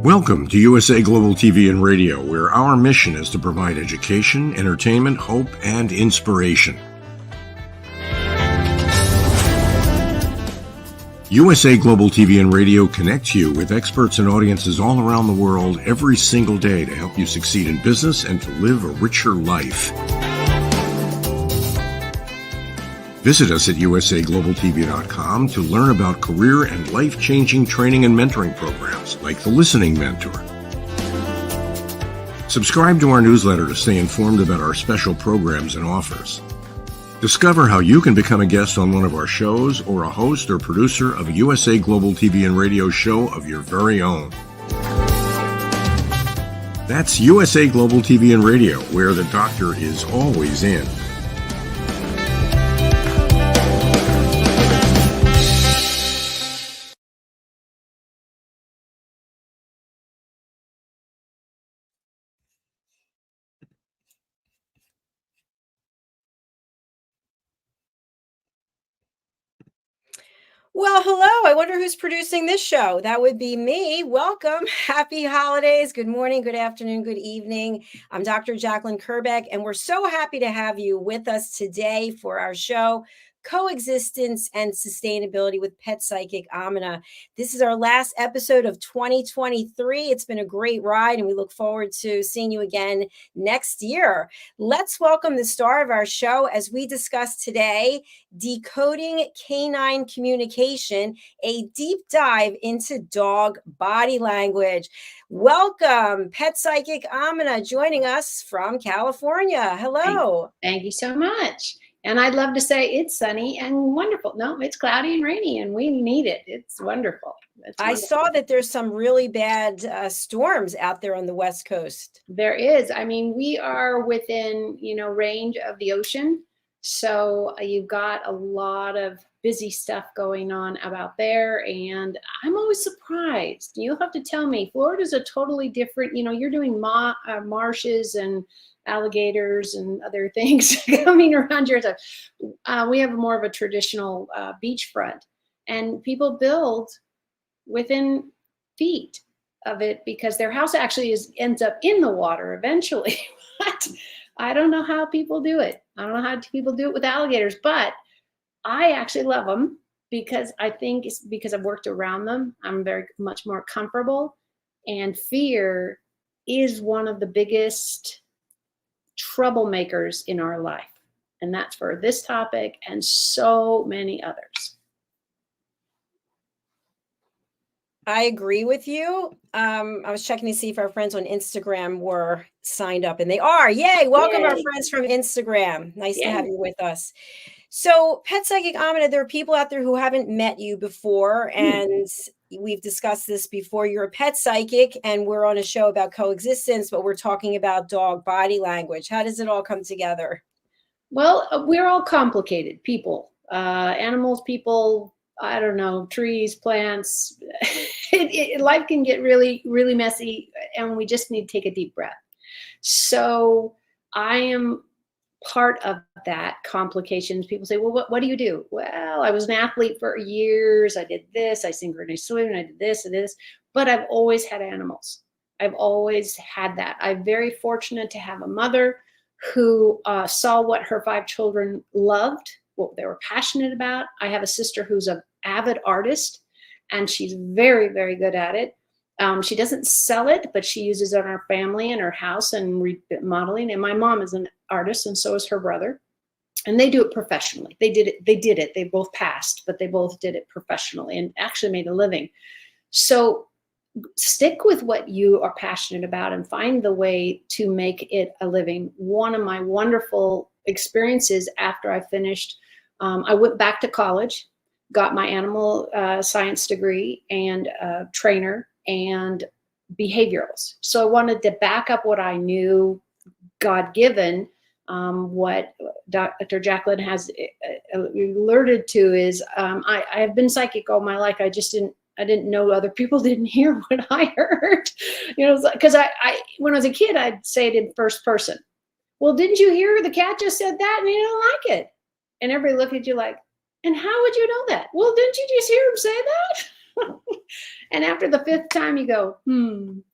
Welcome to USA Global TV and Radio, where our mission is to provide education, entertainment, hope, and inspiration. USA Global TV and Radio connects you with experts and audiences all around the world every single day to help you succeed in business and to live a richer life. Visit us at usaglobaltv.com to learn about career and life-changing training and mentoring programs like the Listening Mentor. Subscribe to our newsletter to stay informed about our special programs and offers. Discover how you can become a guest on one of our shows or a host or producer of a USA Global TV and Radio show of your very own. That's USA Global TV and Radio, where the doctor is always in. Well, hello. I wonder who's producing this show. That would be me. Welcome. Happy holidays. Good morning, good afternoon, good evening. I'm Dr. JACALYN KERBECK, and we're so happy to have you with us today for our show, Coexistence and Sustainability with Pet Psychic Amina. This is our last episode of 2023. It's been a great ride, and we look forward to seeing you again next year. Let's welcome the star of our show as we discuss today Decoding Canine Communication, a deep dive into dog body language. Welcome, Pet Psychic Amina, joining us from California. Hello. Thank you so much. And I'd love to say it's sunny and wonderful. No, it's cloudy and rainy, and we need it. It's wonderful. I saw that there's some really bad storms out there on the West Coast. There is. I mean, we are within, range of the ocean. So you've got a lot of busy stuff going on about there. And I'm always surprised. You'll have to tell me, Florida's a totally different, you're doing marshes and alligators and other things coming around your stuff. We have more of a traditional beachfront, and people build within feet of it because their house actually ends up in the water eventually. But I don't know how people do it. I don't know how people do it with alligators, but I actually love them because I think it's because I've worked around them. I'm very much more comfortable, and fear is one of the biggest troublemakers in our life. And that's for this topic and so many others. I agree with you. I was checking to see if our friends on Instagram were signed up, and they are. Yay. Welcome. Yay. Our friends from Instagram. Nice to have you with us. So Pet Psychic Amina, there are people out there who haven't met you before, and we've discussed this before. You're a pet psychic, and we're on a show about coexistence, but we're talking about dog body language. How does it all come together? Well, we're all complicated people, animals, people, I don't know, trees, plants. Life can get really, really messy, and we just need to take a deep breath. So I am part of that complications. People say, well, what do you do? Well, I was an athlete for years. I did this, I synchronized swimming, I did this and this, but I've always had animals. I've always had that. I'm very fortunate to have a mother who saw what her 5 children loved, what they were passionate about. I have a sister who's an avid artist, and she's very, very good at it. She doesn't sell it, but she uses it on her family and her house and remodeling. And my mom is an artist, and so is her brother. And they do it professionally. They did it. They both passed, but they both did it professionally and actually made a living. So stick with what you are passionate about and find the way to make it a living. One of my wonderful experiences after I finished, I went back to college, got my animal science degree and trainer and behaviorals. So I wanted to back up what I knew, God-given. What Dr. JACALYN has alerted to is I have been psychic all my life. I didn't know other people didn't hear what I heard. Because I when I was a kid, I'd say it in first person. Well, didn't you hear the cat just said that and you don't like it? And everybody looked at you like, and how would you know that? Well, didn't you just hear him say that? And after the 5th time, you go,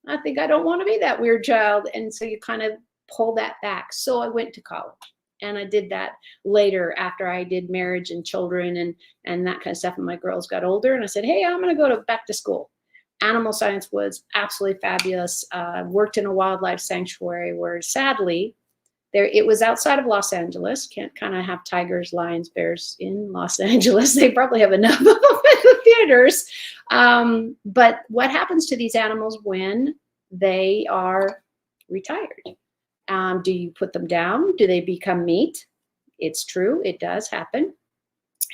I think I don't want to be that weird child. And so you kind of pull that back. So I went to college, and I did that later after I did marriage and children and that kind of stuff. And my girls got older, and I said, hey, I'm going to go back to school. Animal science was absolutely fabulous. Worked in a wildlife sanctuary where sadly, it was outside of Los Angeles. Can't kind of have tigers, lions, bears in Los Angeles. They probably have enough of them in the theaters. But what happens to these animals when they are retired? Do you put them down? Do they become meat? It's true. It does happen.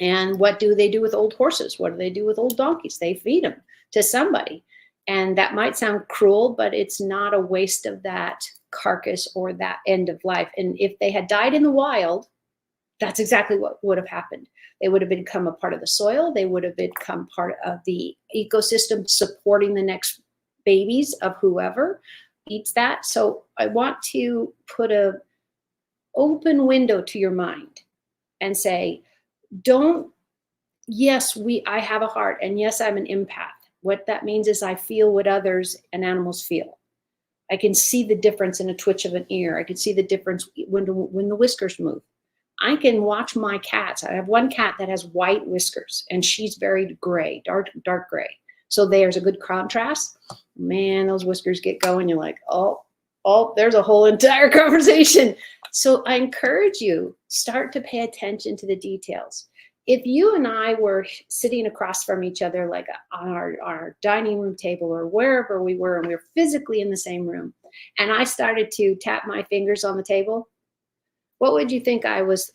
And what do they do with old horses? What do they do with old donkeys? They feed them to somebody. And that might sound cruel, but it's not a waste of that carcass or that end of life. And if they had died in the wild, that's exactly what would have happened. They would have become a part of the soil. They would have become part of the ecosystem supporting the next babies of whoever eats that. So I want to put a open window to your mind and say, I have a heart, and yes, I'm an empath. What that means is I feel what others and animals feel. I can see the difference in a twitch of an ear. I can see the difference when the whiskers move. I can watch my cats. I have one cat that has white whiskers, and she's very gray, dark gray. So there's a good contrast. Man, those whiskers get going. You're like, oh, there's a whole entire conversation. So I encourage you, start to pay attention to the details. If you and I were sitting across from each other, like on our dining room table or wherever we were, and we were physically in the same room, and I started to tap my fingers on the table, what would you think I was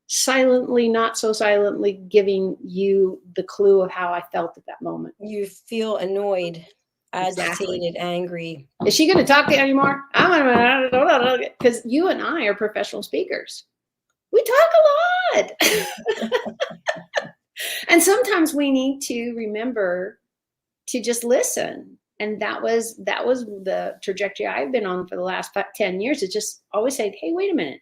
silently, not so silently giving you the clue of how I felt at that moment? You feel annoyed, agitated, angry. Is she going to talk to you anymore? Because you and I are professional speakers. We talk a lot. And sometimes we need to remember to just listen. And that was the trajectory I've been on for the last 10 years. Is just always say, hey, wait a minute.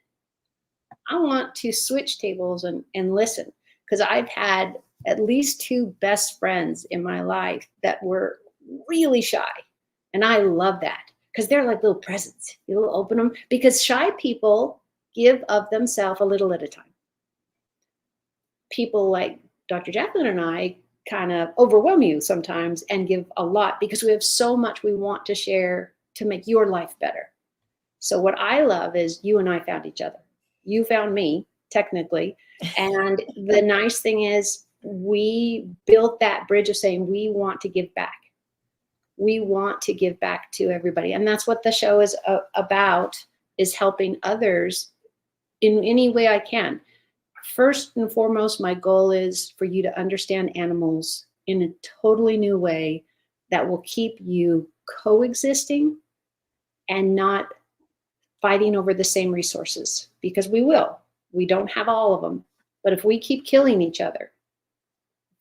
I want to switch tables and listen. Because I've had at least 2 best friends in my life that were really shy. And I love that because they're like little presents. You'll open them because shy people give of themselves a little at a time. People like Dr. JACALYN and I kind of overwhelm you sometimes and give a lot because we have so much we want to share to make your life better. So what I love is you and I found each other. You found me, technically. And the nice thing is we built that bridge of saying we want to give back. We want to give back to everybody. And that's what the show is about, is helping others in any way I can. First and foremost, my goal is for you to understand animals in a totally new way that will keep you coexisting and not fighting over the same resources, because we will. We don't have all of them. But if we keep killing each other,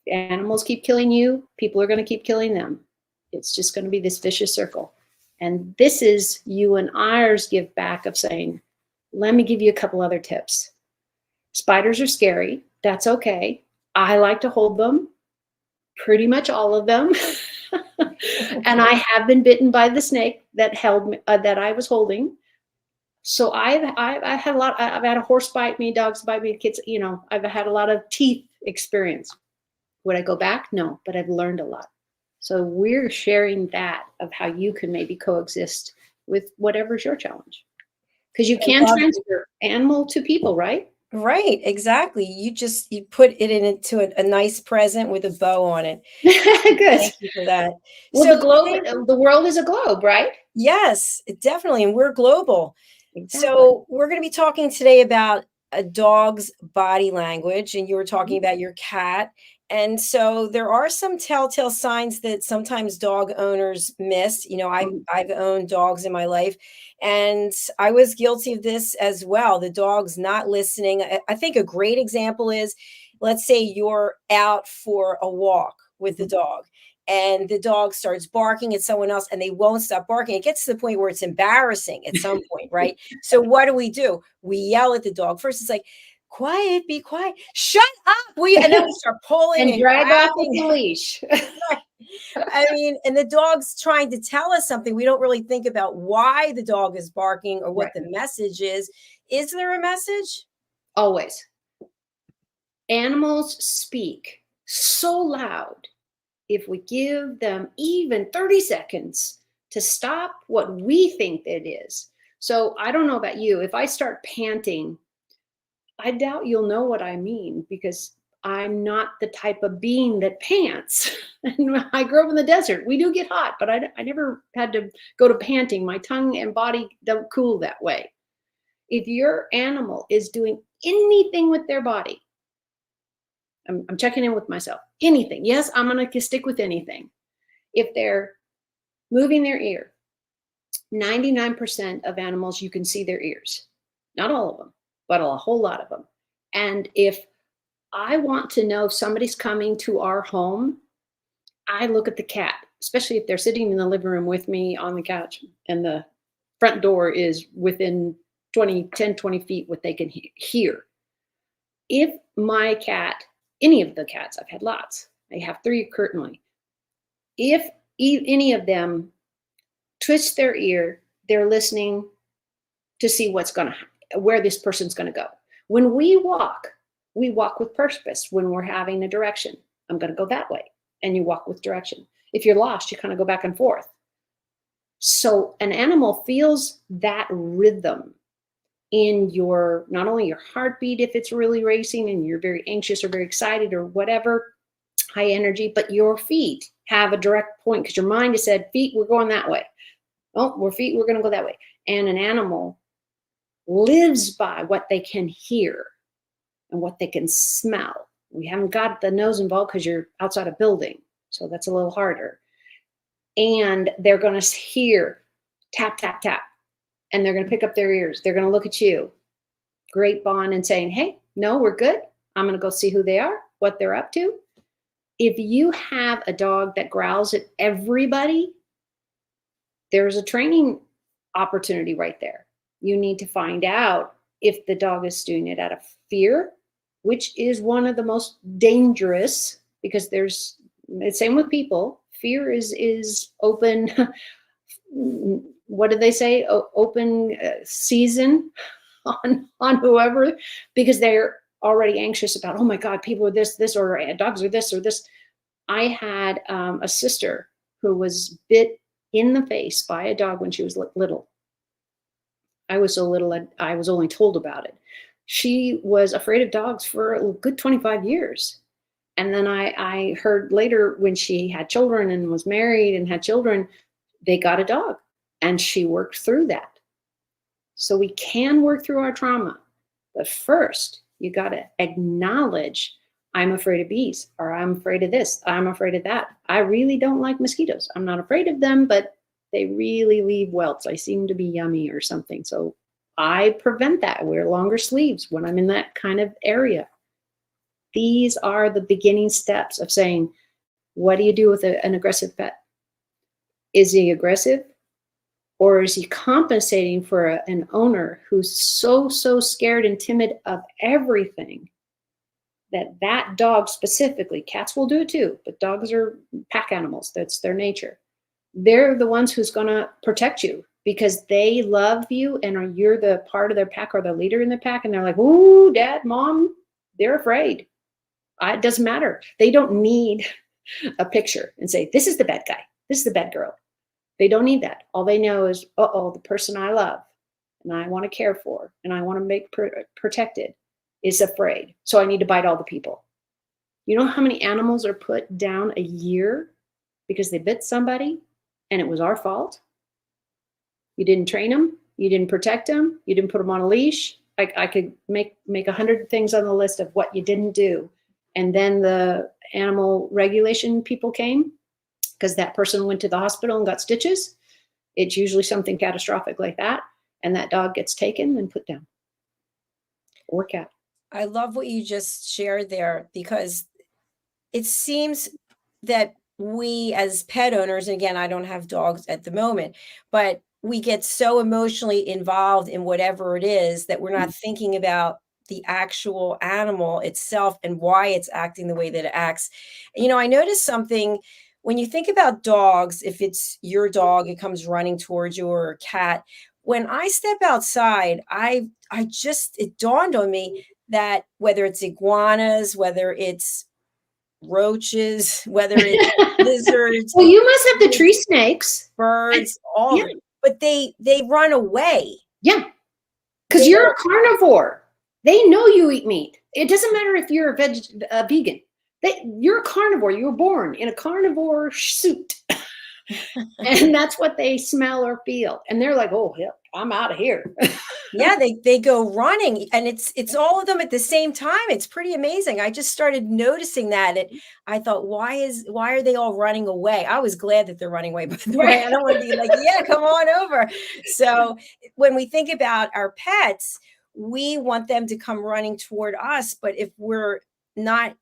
animals keep killing you, people are going to keep killing them. It's just going to be this vicious circle. And this is you and ours give back of saying, let me give you a couple other tips. Spiders are scary. That's okay. I like to hold them, pretty much all of them. And I have been bitten by the snake that held me, that I was holding. So I've had a lot. I've had a horse bite me, dogs bite me, kids. You know, I've had a lot of teeth experience. Would I go back? No, but I've learned a lot. So we're sharing that of how you can maybe coexist with whatever's your challenge. Because you can transfer animal to people, right? Right, exactly. You put it into a nice present with a bow on it. Good. Thank you for that. Well, So the world is a globe, right? yes, definitely, and we're global. Exactly. So we're going to be talking today about a dog's body language, and you were talking about your cat. And so there are some telltale signs that sometimes dog owners miss. You know, I've owned dogs in my life, and I was guilty of this as well. The dog's not listening. I think a great example is, let's say you're out for a walk with the dog, and the dog starts barking at someone else and they won't stop barking. It gets to the point where it's embarrassing at some point, right? So what do? We yell at the dog. First, it's like, quiet, be quiet, shut up. And then we start pulling and drag off grabbing. with the leash. I mean, and the dog's trying to tell us something. We don't really think about why the dog is barking or what the message is. Is there a message? Always. Animals speak so loud. If we give them even 30 seconds to stop what we think it is. So I don't know about you. If I start panting, I doubt you'll know what I mean, because I'm not the type of being that pants. And I grew up in the desert. We do get hot, but I never had to go to panting. My tongue and body don't cool that way. If your animal is doing anything with their body, I'm checking in with myself. Anything. Yes, I'm going to stick with anything. If they're moving their ear, 99% of animals, you can see their ears. Not all of them, but a whole lot of them. And if I want to know if somebody's coming to our home, I look at the cat, especially if they're sitting in the living room with me on the couch and the front door is within 10, 20 feet what they can hear. If my cat, any of the cats, I've had lots, I have 3 currently. If any of them twist their ear, they're listening to see where this person's going to go. When we walk with purpose. When we're having a direction, I'm going to go that way, and you walk with direction. If you're lost, you kind of go back and forth. So an animal feels that rhythm in your, not only your heartbeat, if it's really racing and you're very anxious or very excited or whatever, high energy, but your feet have a direct point, because your mind has said, feet, we're going that way. Oh, we're feet, we're going to go that way. And an animal lives by what they can hear and what they can smell. We haven't got the nose involved because you're outside a building, so that's a little harder. And they're going to hear tap, tap, tap, and they're going to pick up their ears. They're going to look at you, great bond, and saying, hey, no, we're good. I'm going to go see who they are, what they're up to. If you have a dog that growls at everybody, there's a training opportunity right there. You need to find out if the dog is doing it out of fear, which is one of the most dangerous, because there's the same with people. Fear is open. What do they say? Open season on whoever, because they're already anxious about, oh my God, people are this, or dogs are this or this. I had a sister who was bit in the face by a dog when she was little. I was so little, I was only told about it. She was afraid of dogs for a good 25 years. And then I heard later, when she had children and was married and had children, they got a dog, and she worked through that. So we can work through our trauma, but first you got to acknowledge, I'm afraid of bees, or I'm afraid of this, I'm afraid of that. I really don't like mosquitoes. I'm not afraid of them, but they really leave welts. I seem to be yummy or something. So I prevent that. I wear longer sleeves when I'm in that kind of area. These are the beginning steps of saying, what do you do with an aggressive pet? Is he aggressive, or is he compensating for an owner who's so scared and timid of everything that dog specifically, cats will do it too, but dogs are pack animals. That's their nature. They're the ones who's going to protect you because they love you, and you're the part of their pack or the leader in the pack. And they're like, ooh, dad, mom, they're afraid. It doesn't matter. They don't need a picture and say, this is the bad guy, this is the bad girl. They don't need that. All they know is, uh-oh, the person I love and I want to care for and I want to make protected is afraid. So I need to bite all the people. You know how many animals are put down a year because they bit somebody and it was our fault? You didn't train them. You didn't protect them. You didn't put them on a leash. I could make 100 things on the list of what you didn't do. And then the animal regulation people came because that person went to the hospital and got stitches. It's usually something catastrophic like that. And that dog gets taken and put down. Or cat. I love what you just shared there, because it seems that we as pet owners, and again, I don't have dogs at the moment, but we get so emotionally involved in whatever it is that we're not thinking about the actual animal itself and why it's acting the way that it acts. You know, I noticed something when you think about dogs, if it's your dog, it comes running towards you, or a cat. When I step outside, it dawned on me that whether it's iguanas, whether it's roaches, whether it's lizards, Well, you must have the tree snakes. birds, all of Yeah. it, but they run away. Yeah. Because They you're a carnivore. They know you eat meat. It doesn't matter if you're a vegan. You're a carnivore. You were born in a carnivore suit. And that's what they smell or feel. And they're like, oh, yeah, I'm out of here. Yeah, they go running, and it's all of them at the same time. It's pretty amazing. I just started noticing that. I thought, why are they all running away? I was glad that they're running away, by the way. I don't want to be like, yeah, come on over. So when we think about our pets, we want them to come running toward us. But if we're not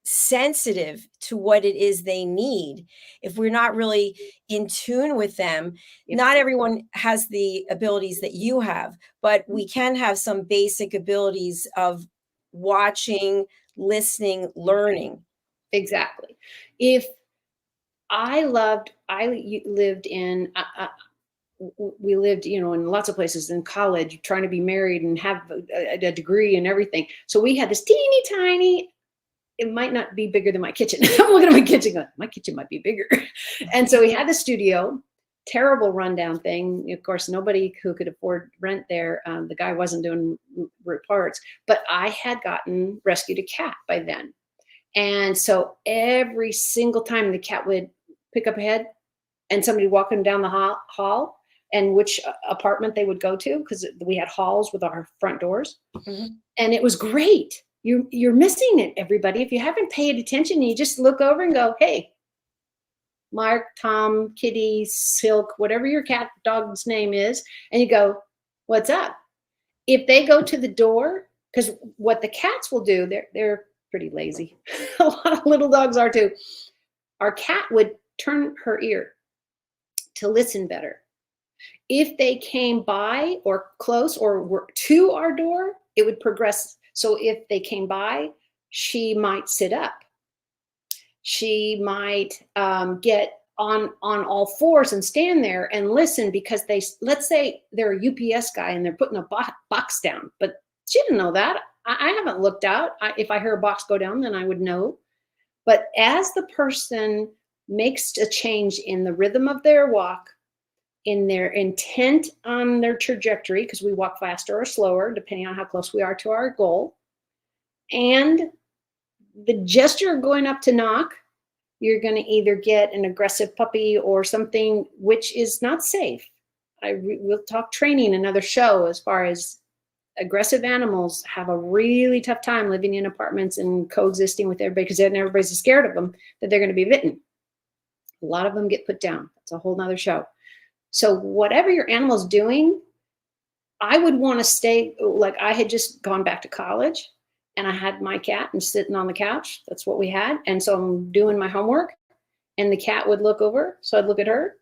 sensitive to what it is they need, if we're not really in tune with them, Yep. not everyone has the abilities that you have, but we can have some basic abilities of watching, listening, learning. Exactly. If I lived in, we lived, you know, in lots of places in college, trying to be married and have a degree and everything. So we had this teeny tiny, it might not be bigger than my kitchen. I'm looking at my kitchen going, my kitchen might be bigger. And so we had the studio, terrible rundown thing. Of course, nobody who could afford rent there. The guy wasn't doing reports, but I had rescued a cat by then. And so every single time the cat would pick up a head and somebody walking down the hall and which apartment they would go to, because we had halls with our front doors. Mm-hmm. And it was great. You're missing it, everybody. If you haven't paid attention, you just look over and go, hey, Mark, Tom, Kitty, Silk, whatever your cat dog's name is, and you go, what's up? If they go to the door, because what the cats will do, they're pretty lazy. A lot of little dogs are too. Our cat would turn her ear to listen better. If they came by or close or were to our door, it would progress. So if they came by, she might sit up. She might get on all fours and stand there and listen, because let's say they're a UPS guy and they're putting a box down, but she didn't know that. I haven't looked out. If I hear a box go down, then I would know. But as the person makes a change in the rhythm of their walk, in their intent on their trajectory, because we walk faster or slower, depending on how close we are to our goal, and the gesture of going up to knock, you're going to either get an aggressive puppy or something which is not safe. We'll talk training another show, as far as aggressive animals have a really tough time living in apartments and coexisting with everybody, because then everybody's scared of them, that they're going to be bitten. A lot of them get put down. That's a whole nother show. So whatever your animal's doing, I would want to stay, like I had just gone back to college and I had my cat and sitting on the couch. That's what we had. And so I'm doing my homework and the cat would look over. So I'd look at her,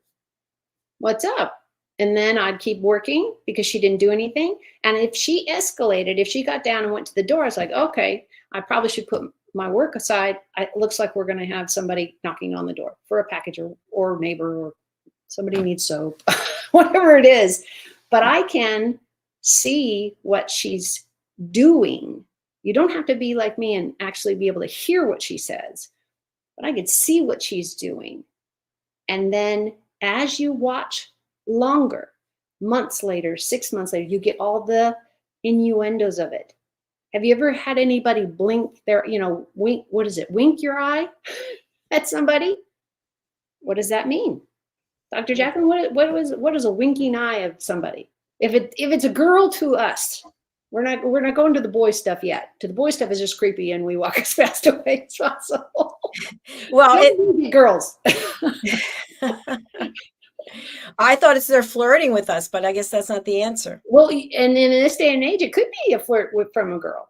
what's up? And then I'd keep working because she didn't do anything. And if she escalated, if she got down and went to the door, I was like, okay, I probably should put my work aside. It looks like we're going to have somebody knocking on the door for a package or neighbor, or somebody needs soap, whatever it is. But I can see what she's doing. You don't have to be like me and actually be able to hear what she says, but I could see what she's doing. And then as you watch longer, months later, 6 months later, you get all the innuendos of it. Have you ever had anybody blink their, wink, what is it? Wink your eye at somebody? What does that mean? Dr. JACALYN, what is a winking eye of somebody? If it's a girl to us, we're not going to the boy stuff yet. To the boy stuff is just creepy, and we walk as fast away as possible. Well, girls. I thought they're flirting with us, but I guess that's not the answer. Well, and in this day and age, it could be a flirt from a girl,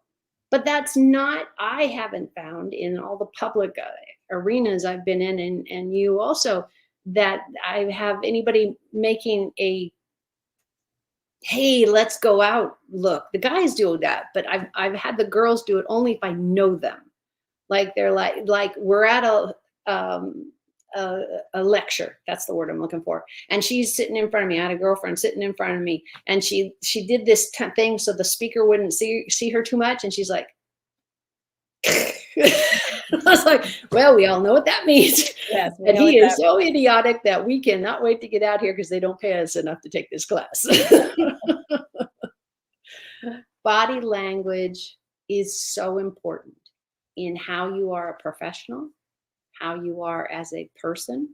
but that's not. I haven't found in all the public arenas I've been in, and you also, that I have anybody making a hey, let's go out. Look, the guys do that, but I've had the girls do it only if I know them. Like they're like we're at a lecture. That's the word I'm looking for. And she's sitting in front of me. I had a girlfriend sitting in front of me, and she did this thing so the speaker wouldn't see her too much. And she's like, I was like, well, we all know what that means. Yes, And he is so idiotic that we cannot wait to get out here because they don't pay us enough to take this class. Body language is so important in how you are a professional, how you are as a person,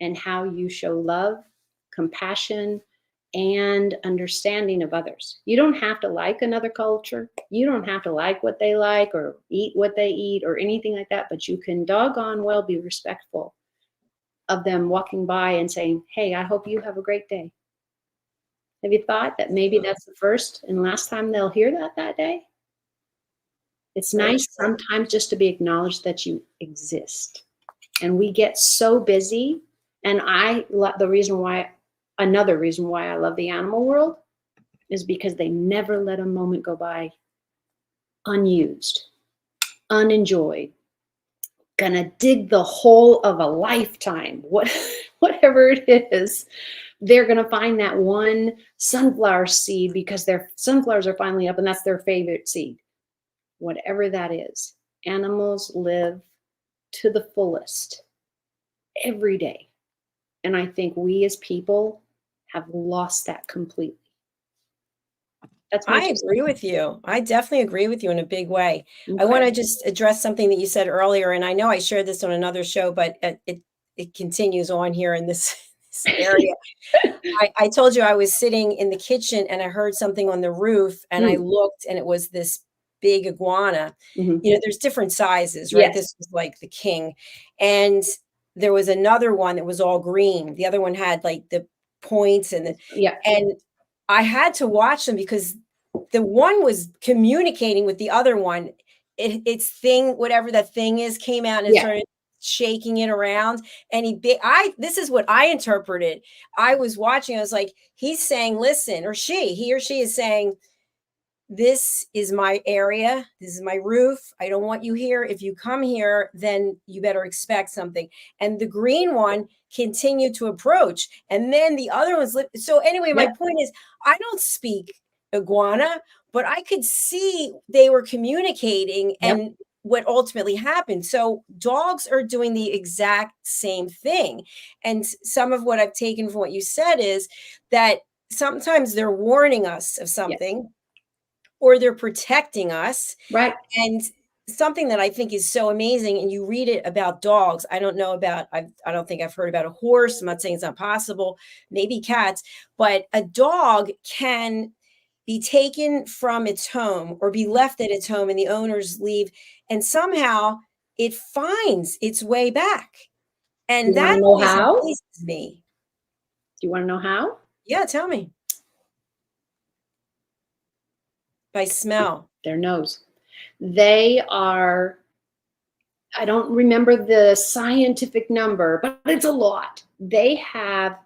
and how you show love, compassion, and understanding of others. You don't have to like another culture. You don't have to like what they like or eat what they eat or anything like that, but you can doggone well be respectful of them walking by and saying, hey, I hope you have a great day. Have you thought that maybe that's the first and last time they'll hear that day? It's nice sometimes just to be acknowledged that you exist. And we get so busy. And another reason why I love the animal world is because they never let a moment go by unused, unenjoyed, gonna dig the hole of a lifetime, whatever it is. They're gonna find that one sunflower seed because their sunflowers are finally up and that's their favorite seed. Whatever that is, animals live to the fullest every day. And I think we as people have lost that completely. I agree with you. I definitely agree with you in a big way. Okay. I want to just address something that you said earlier, and I know I shared this on another show, but it continues on here in this area. I told you I was sitting in the kitchen and I heard something on the roof, and I looked, and it was this big iguana. Mhm. You know, there's different sizes, right? Yes. This was like the king, and there was another one that was all green. The other one had like the points and I had to watch them because the one was communicating with the other one. Its thing, whatever that thing is, came out and started shaking it around. And this is what I interpreted. I was watching. I was like, he's saying, listen, or he or she is saying, this is my area. This is my roof. I don't want you here. If you come here, then you better expect something. And the green one continued to approach. And then the other one's so anyway, my point is, I don't speak iguana, but I could see they were communicating and what ultimately happened. So dogs are doing the exact same thing. And some of what I've taken from what you said is that sometimes they're warning us of something. Or they're protecting us. Right. And something that I think is so amazing, and you read it about dogs. I don't know about, I don't think I've heard about a horse. I'm not saying it's not possible, maybe cats, but a dog can be taken from its home or be left at its home and the owners leave, and somehow it finds its way back. And that always amazes me. Do you want to know how? Yeah, tell me. By smell. Their nose. They are, I don't remember the scientific number, but it's a lot. They have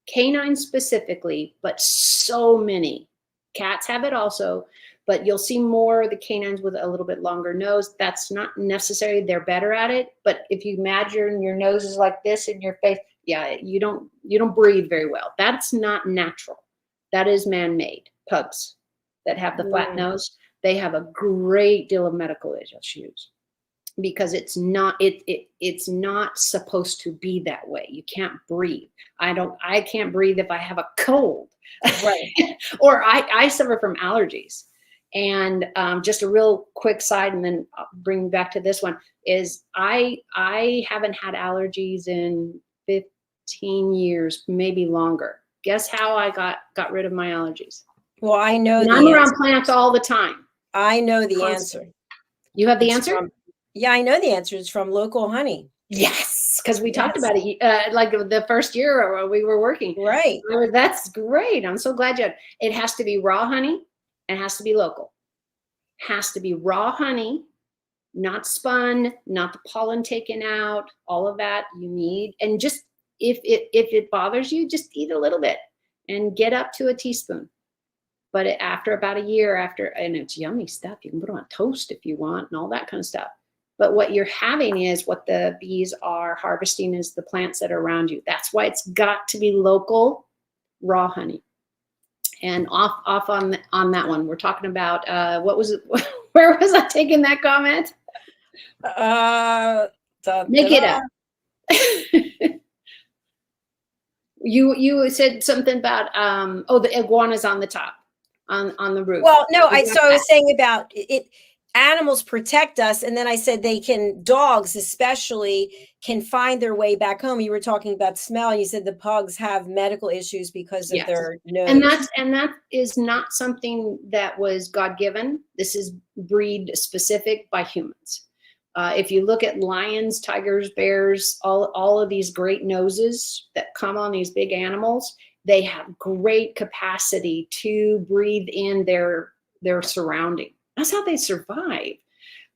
canines specifically, but so many. Cats have it also, but you'll see more of the canines with a little bit longer nose. That's not necessary. They're better at it. But if you imagine your nose is like this in your face, you don't breathe very well. That's not natural. That is man-made. Pugs that have the flat nose, they have a great deal of medical issues because it's not supposed to be that way. You can't breathe. I can't breathe if I have a cold, right? Or I suffer from allergies. And just a real quick side, and then I'll bring back to this one, is I haven't had allergies in 15 years, maybe longer. Guess how I got rid of my allergies? Well, I know I'm around plants all the time. I know the answer. You have the answer? Yeah, I know the answer. It's from local honey. Yes, because we talked about it like the first year we were working. Right. That's great. I'm so glad you had. It has to be raw honey. It has to be local. Has to be raw honey, not spun, not the pollen taken out, all of that you need. And just if it bothers you, just eat a little bit and get up to a teaspoon. But after about a year, and it's yummy stuff. You can put it on toast if you want and all that kind of stuff. But what you're having is what the bees are harvesting is the plants that are around you. That's why it's got to be local, raw honey. And off on that one, we're talking about what was it? Where was I taking that comment? Make it up. You said something about the iguanas on the top, on the roof. Well, no, I was saying about it. Animals protect us, and then I said dogs especially can find their way back home. You were talking about smell. You said the pugs have medical issues because of their nose. And that is not something that was God-given. This is breed specific by humans. If you look at lions, tigers, bears, all of these great noses that come on these big animals, they have great capacity to breathe in their surrounding. That's how they survive.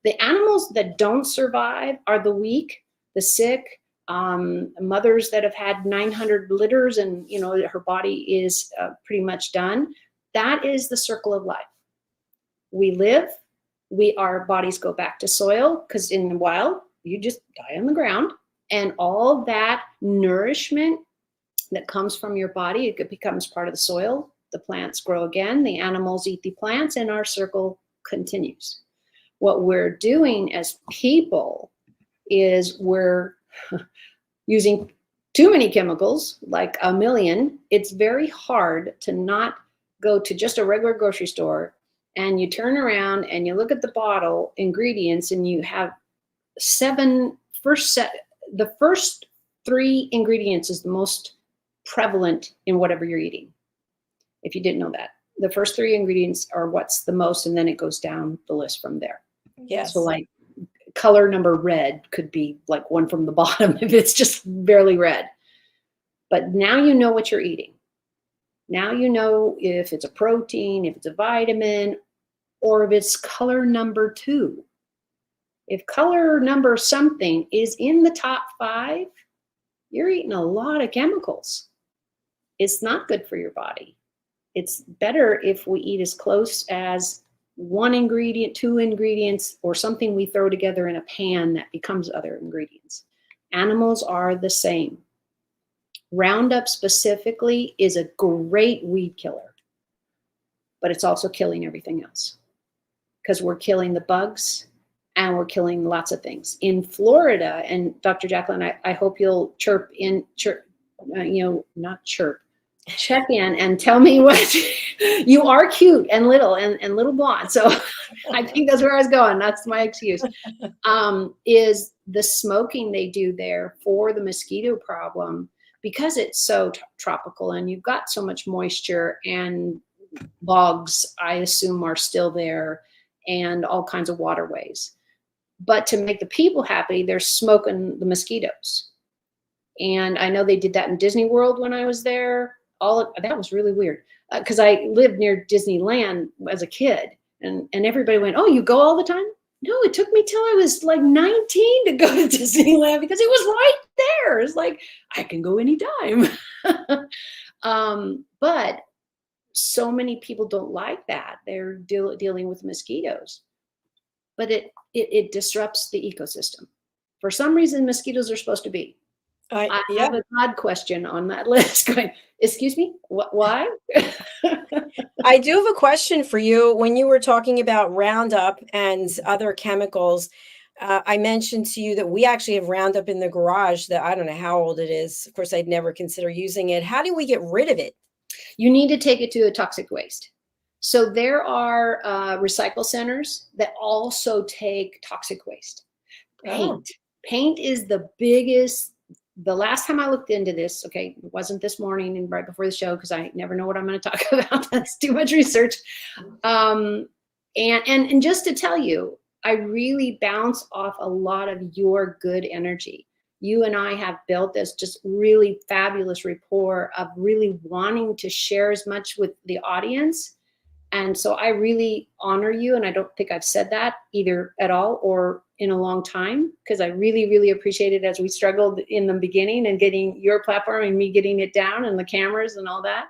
The animals that don't survive are the weak, the sick, mothers that have had 900 litters and, her body is pretty much done. That is the circle of life. We live, our bodies go back to soil, because in the wild, you just die on the ground. And all that nourishment that comes from your body, it becomes part of the soil. The plants grow again, the animals eat the plants, and our circle continues. What we're doing as people is we're using too many chemicals, like a million. It's very hard to not go to just a regular grocery store and you turn around and you look at the bottle ingredients and you have the first 3 ingredients is the most prevalent in whatever you're eating. If you didn't know that. The first 3 ingredients are what's the most, and then it goes down the list from there. Yes. So like color number red could be like one from the bottom if it's just barely red. But now you know what you're eating. Now you know if it's a protein, if it's a vitamin, or if it's color number 2. If color number something is in the top 5, you're eating a lot of chemicals. It's not good for your body. It's better if we eat as close as 1 ingredient, 2 ingredients, or something we throw together in a pan that becomes other ingredients. Animals are the same. Roundup specifically is a great weed killer, but it's also killing everything else because we're killing the bugs and we're killing lots of things. In Florida, and Dr. JACALYN, I hope you'll check in and tell me what you are cute and little and little blonde. So I think that's where I was going. That's my excuse. Is the smoking they do there for the mosquito problem, because it's so tropical and you've got so much moisture, and bogs, I assume, are still there, and all kinds of waterways. But to make the people happy, they're smoking the mosquitoes. And I know they did that in Disney World when I was there. That was really weird because I lived near Disneyland as a kid, and everybody went, "Oh, you go all the time?" No, it took me till I was like 19 to go to Disneyland because it was right there. It's like I can go anytime. But so many people don't like that. They're dealing with mosquitoes, but it disrupts the ecosystem. For some reason, mosquitoes are supposed to be. I have a God question on that list going, excuse me, why? I do have a question for you. When you were talking about Roundup and other chemicals, I mentioned to you that we actually have Roundup in the garage that I don't know how old it is. Of course, I'd never consider using it. How do we get rid of it? You need to take it to a toxic waste. So there are recycle centers that also take toxic waste. Paint is the biggest. The last time I looked into this, okay, it wasn't this morning and right before the show because I never know what I'm going to talk about. That's too much research. And just to tell you, I really bounce off a lot of your good energy. You and I have built this just really fabulous rapport of really wanting to share as much with the audience. And so I really honor you. And I don't think I've said that either at all or in a long time, because I really, really appreciate it as we struggled in the beginning and getting your platform and me getting it down and the cameras and all that.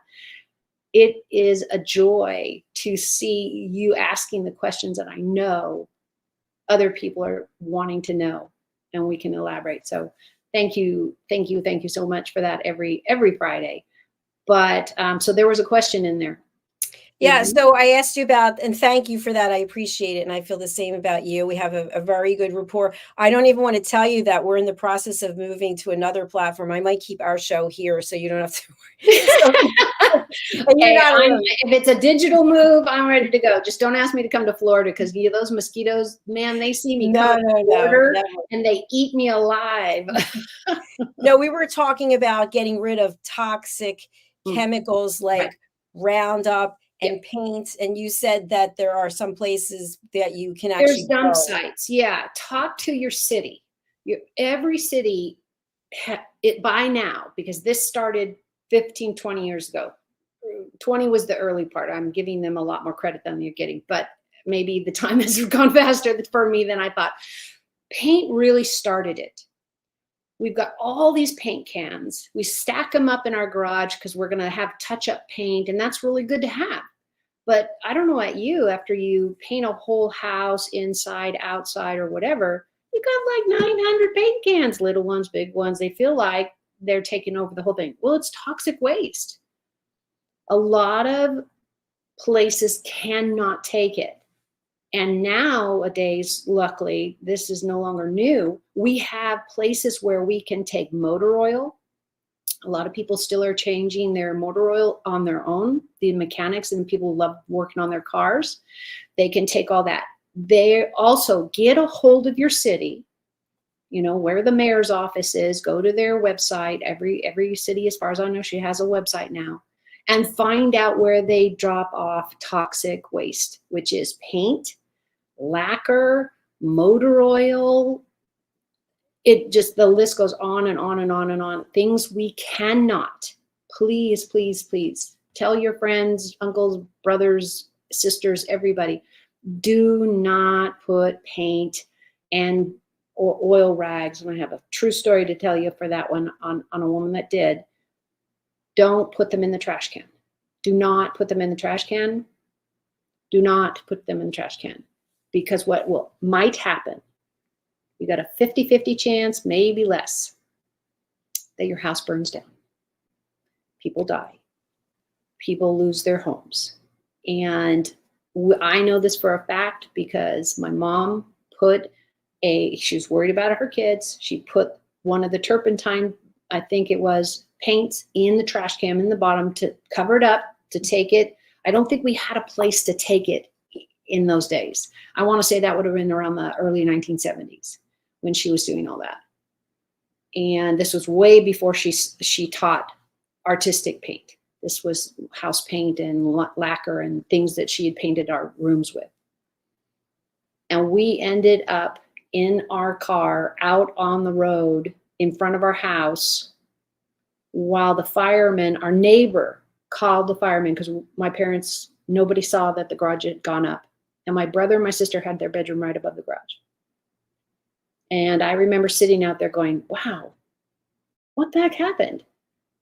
it is a joy to see you asking the questions that I know other people are wanting to know, and we can elaborate. So thank you so much for that every Friday. But so there was a question in there. Yeah, so I asked you about, and thank you for that. I appreciate it. And I feel the same about you. We have a very good rapport. I don't even want to tell you that we're in the process of moving to another platform. I might keep our show here so you don't have to worry. If it's a digital move, I'm ready to go. Just don't ask me to come to Florida, because those mosquitoes, man, they see me come to Florida and they eat me alive. No, we were talking about getting rid of toxic chemicals like Roundup and paints, and you said that there are some places that you can actually There's dump sites. Yeah, talk to your city. Every city, it by now, because this started 15, 20 years ago. 20 was the early part. I'm giving them a lot more credit than you're getting, but maybe the time has gone faster for me than I thought. Paint really started it. We've got all these paint cans. We stack them up in our garage because we're going to have touch-up paint, and that's really good to have. But I don't know about you, after you paint a whole house inside, outside, or whatever, you got like 900 paint cans, little ones, big ones. They feel like they're taking over the whole thing. Well, it's toxic waste. A lot of places cannot take it. And nowadays, luckily, this is no longer new. We have places where we can take motor oil. A lot of people still are changing their motor oil on their own. The mechanics and people who love working on their cars, they can take all that. They also get a hold of your city, where the mayor's office is, go to their website. Every city, as far as I know, she has a website now, and find out where they drop off toxic waste, which is paint, lacquer, motor oil. It just, the list goes on and on and on and on. Things we cannot, please, please, please tell your friends, uncles, brothers, sisters, everybody, do not put paint and or oil rags. And I have a true story to tell you for that one on a woman that did. Don't put them in the trash can. Do not put them in the trash can. Do not put them in the trash can, because what might happen, you got a 50-50 chance, maybe less, that your house burns down. People die. People lose their homes. And I know this for a fact because my mom she was worried about her kids. She put one of the turpentine, I think it was, paints in the trash can in the bottom to cover it up, to take it. I don't think we had a place to take it in those days. I want to say that would have been around the early 1970s when she was doing all that. And this was way before she taught artistic paint. This was house paint and lacquer and things that she had painted our rooms with. And we ended up in our car out on the road in front of our house while the firemen, our neighbor, called the firemen, because my parents, nobody saw that the garage had gone up. And my brother and my sister had their bedroom right above the garage. And I remember sitting out there going, wow, what the heck happened?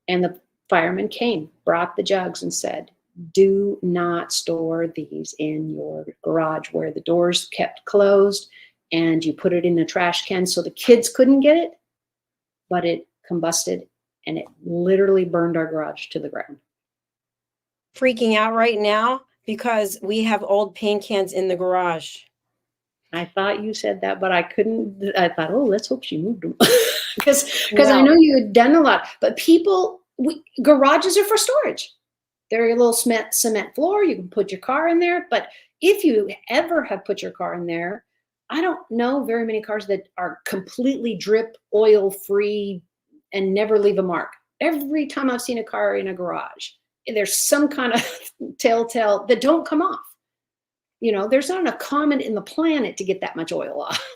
And the firemen came, brought the jugs and said, do not store these in your garage where the doors kept closed, and you put it in the trash can so the kids couldn't get it, but it combusted and it literally burned our garage to the ground. Freaking out right now because we have old paint cans in the garage. I thought you said that, but I couldn't. I thought, oh, let's hope she moved them. Because I know you had done a lot. But garages are for storage. They're a little cement floor. You can put your car in there. But if you ever have put your car in there, I don't know very many cars that are completely drip oil free and never leave a mark. Every time I've seen a car in a garage, there's some kind of telltale that don't come off. There's not enough common in the planet to get that much oil off.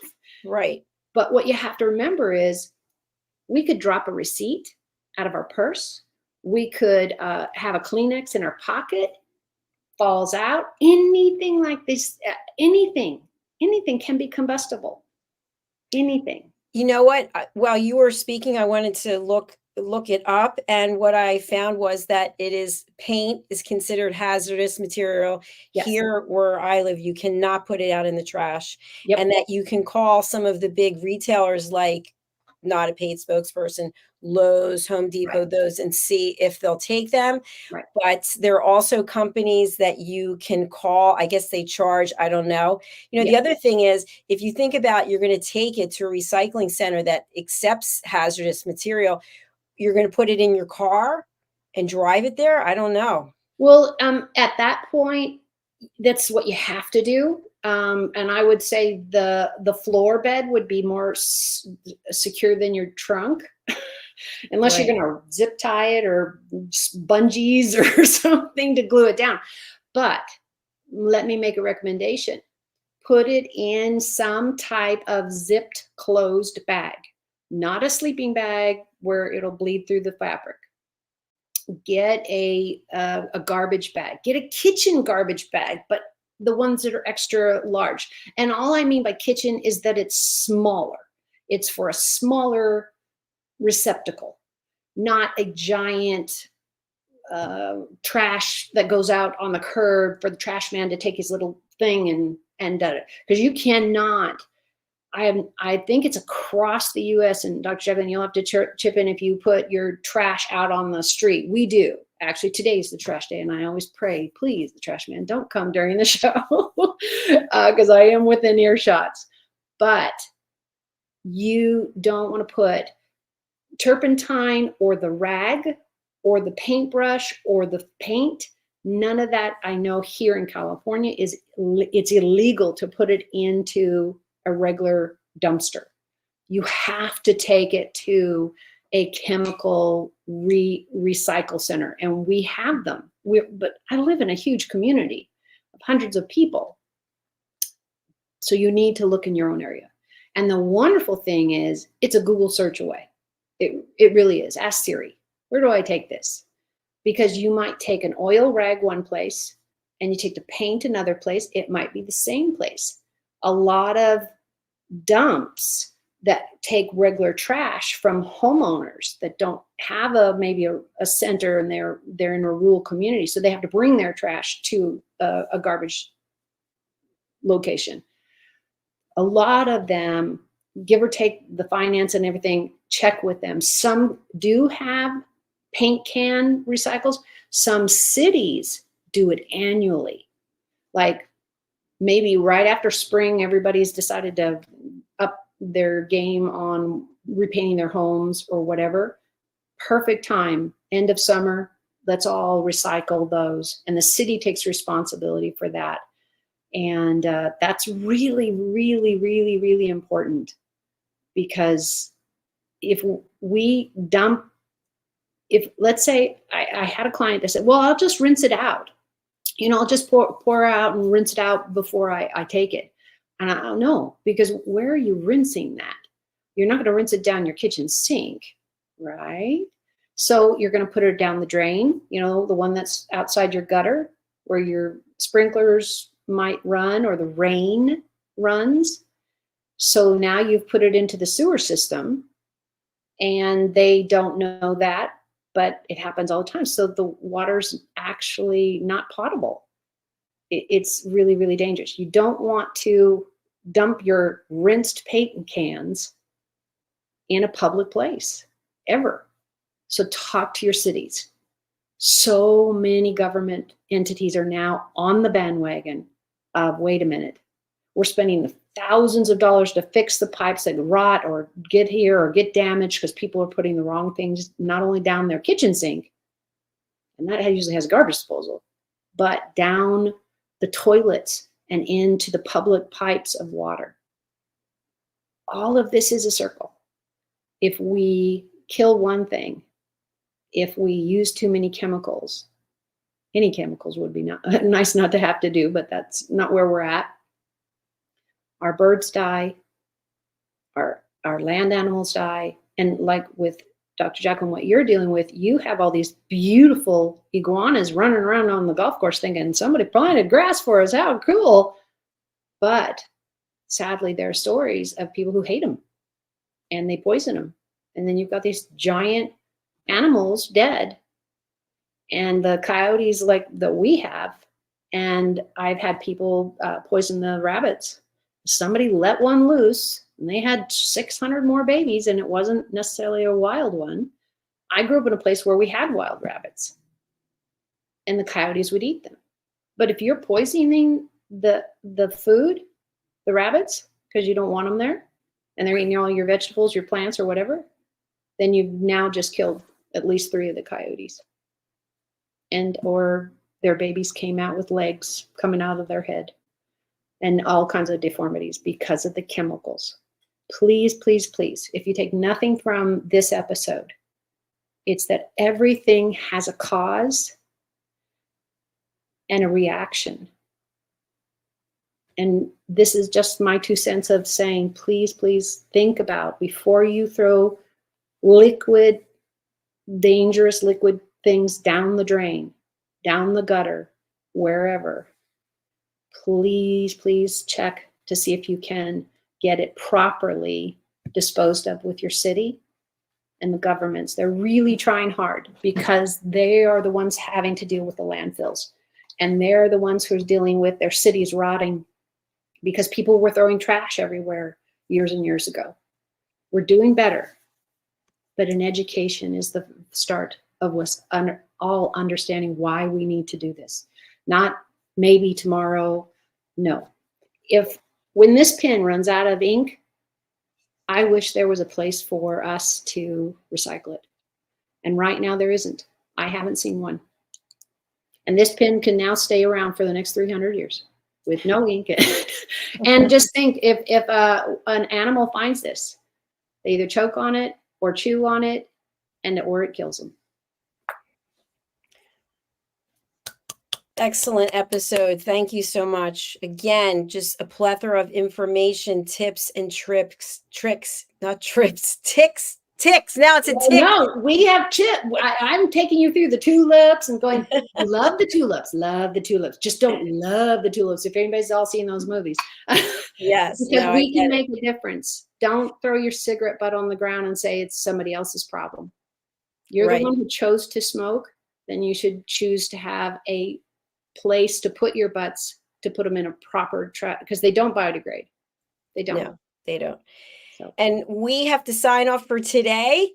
Right. But what you have to remember is we could drop a receipt out of our purse. We could have a Kleenex in our pocket, falls out, anything like this, anything can be combustible. Anything. You know what? While you were speaking, I wanted to look look it up, and what I found was that paint is considered hazardous material. Yes. Here where I live, you cannot put it out in the trash. Yep. And that you can call some of the big retailers, like, not a paid spokesperson, Lowe's, Home Depot, Right. those, and see if they'll take them. Right. But there are also companies that you can call. I guess they charge, I don't know. You know, the Yeah. other thing is, if you think about, you're going to take it to a recycling center that accepts hazardous material, you're going to put it in your car and drive it there? I don't know. Well, at that point, that's what you have to do. And I would say the floor bed would be more secure than your trunk, unless Right. you're going to zip tie it or bungees or something to glue it down. But let me make a recommendation. Put it in some type of zipped closed bag, not a sleeping bag where it'll bleed through the fabric. Get a garbage bag. Get a kitchen garbage bag, but the ones that are extra large. And all I mean by kitchen is that it's smaller. It's for a smaller receptacle, not a giant trash that goes out on the curb for the trash man to take his little thing and because you cannot. I think it's across the U.S. and Dr. JACALYN, you'll have to chip in if you put your trash out on the street. We do. Actually, today's the trash day, and I always pray, please, the trash man, don't come during the show because I am within earshots. But you don't want to put turpentine or the rag or the paintbrush or the paint. None of that, I know here in California, it's illegal to put it into a regular dumpster. You have to take it to a chemical recycle center, and we have them. But I live in a huge community of hundreds of people, so you need to look in your own area. And the wonderful thing is, it's a Google search away. It really is. Ask Siri, where do I take this? Because you might take an oil rag one place, and you take the paint another place. It might be the same place. A lot of dumps that take regular trash from homeowners that don't have maybe a center, and they're in a rural community, so they have to bring their trash to a garbage location. A lot of them, give or take the finance and everything, check with them. Some do have paint can recycles. Some cities do it annually. Like maybe right after spring, everybody's decided to up their game on repainting their homes or whatever. Perfect time, end of summer, let's all recycle those. And the city takes responsibility for that. And that's really, really, really, really important, because if we dump, let's say I had a client that said, well, I'll just rinse it out. You know, I'll just pour out and rinse it out before I take it. And I don't know, because where are you rinsing that? You're not going to rinse it down your kitchen sink, right? So you're going to put it down the drain, you know, the one that's outside your gutter where your sprinklers might run or the rain runs. So now you've put it into the sewer system, and they don't know that, but it happens all the time. So the water's actually not potable. It's really, really dangerous. You don't want to dump your rinsed paint cans in a public place, ever. So talk to your cities. So many government entities are now on the bandwagon of, wait a minute, we're spending thousands of dollars to fix the pipes that rot or get here or get damaged because people are putting the wrong things not only down their kitchen sink, and that usually has a garbage disposal, but down the toilets and into the public pipes of water. All of this is a circle. If we kill one thing, if we use too many chemicals, any chemicals would be nice not to have to do, but that's not where we're at. Our birds die, our land animals die, and like with Dr. JACALYN, what you're dealing with, you have all these beautiful iguanas running around on the golf course thinking somebody planted grass for us, how cool. But sadly, there are stories of people who hate them and they poison them. And then you've got these giant animals dead, and the coyotes like that we have. And I've had people poison the rabbits. Somebody let one loose and they had 600 more babies, and it wasn't necessarily a wild one. I grew up in a place where we had wild rabbits and the coyotes would eat them. But if you're poisoning the food, the rabbits, because you don't want them there, and they're eating all your vegetables, your plants, or whatever, then you've now just killed at least 3 of the coyotes. And or their babies came out with legs coming out of their head and all kinds of deformities because of the chemicals. Please, please, please, if you take nothing from this episode, it's that everything has a cause and a reaction. And this is just my 2 cents of saying, please, please think about before you throw liquid, dangerous liquid things down the drain, down the gutter, wherever. Please, please check to see if you can get it properly disposed of with your city and the governments. They're really trying hard because they are the ones having to deal with the landfills. And they're the ones who are dealing with their cities rotting because people were throwing trash everywhere years and years ago. We're doing better, but an education is the start of us all understanding why we need to do this. Not maybe tomorrow, no. When this pen runs out of ink, I wish there was a place for us to recycle it. And right now there isn't. I haven't seen one. And this pen can now stay around for the next 300 years with no ink. And just think, if an animal finds this, they either choke on it or chew on it, or it kills them. Excellent episode. Thank you so much. Again, just a plethora of information, tips and tricks, not trips, ticks. Now it's a tick. No, we have I'm taking you through the tulips and going, love the tulips. Just don't love the tulips. If anybody's all seen those movies. Yes. Because we can make a difference. Don't throw your cigarette butt on the ground and say it's somebody else's problem. You're the one who chose to smoke, then you should choose to have a place to put your butts, to put them in a proper trash, because they don't biodegrade. They don't. No, they don't. So. And we have to sign off for today.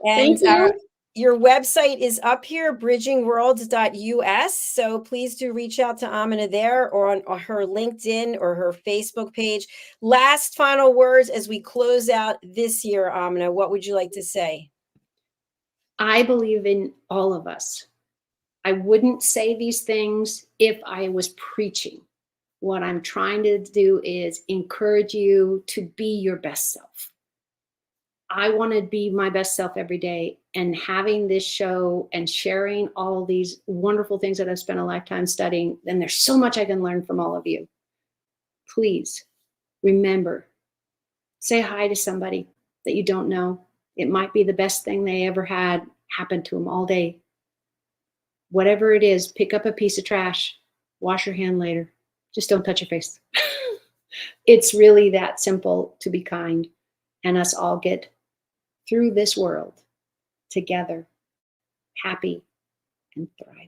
And thank you. Your website is up here, bridgingworlds.us. So please do reach out to Amina there or on her LinkedIn or her Facebook page. Last final words as we close out this year, Amina, what would you like to say? I believe in all of us. I wouldn't say these things if I was preaching. What I'm trying to do is encourage you to be your best self. I want to be my best self every day, and having this show and sharing all these wonderful things that I've spent a lifetime studying, then there's so much I can learn from all of you. Please remember, say hi to somebody that you don't know. It might be the best thing they ever had happen to them all day. Whatever it is, pick up a piece of trash, wash your hand later. Just don't touch your face. It's really that simple to be kind and us all get through this world together, happy and thriving.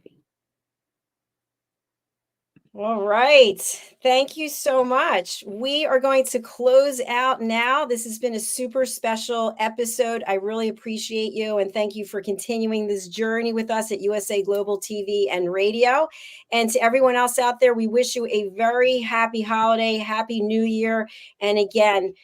All right. Thank you so much. We are going to close out now. This has been a super special episode. I really appreciate you, and thank you for continuing this journey with us at USA Global TV and Radio. And to everyone else out there, we wish you a very happy holiday, happy new year. And again,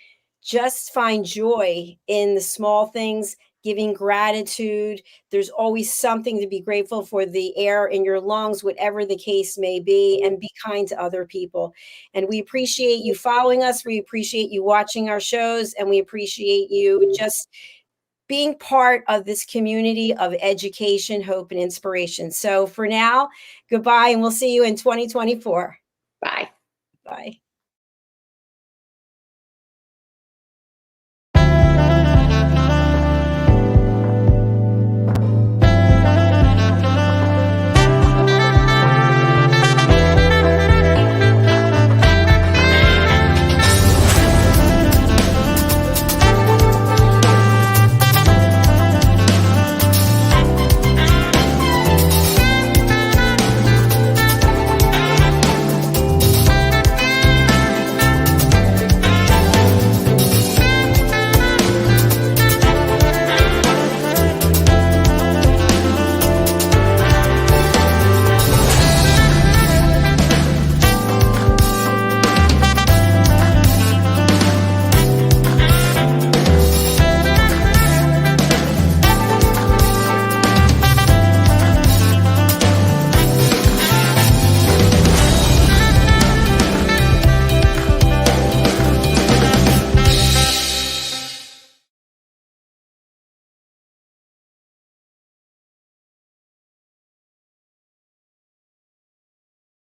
just find joy in the small things, giving gratitude. There's always something to be grateful for, the air in your lungs, whatever the case may be, and be kind to other people. And we appreciate you following us. We appreciate you watching our shows, and we appreciate you just being part of this community of education, hope, and inspiration. So for now, goodbye, and we'll see you in 2024. Bye. Bye.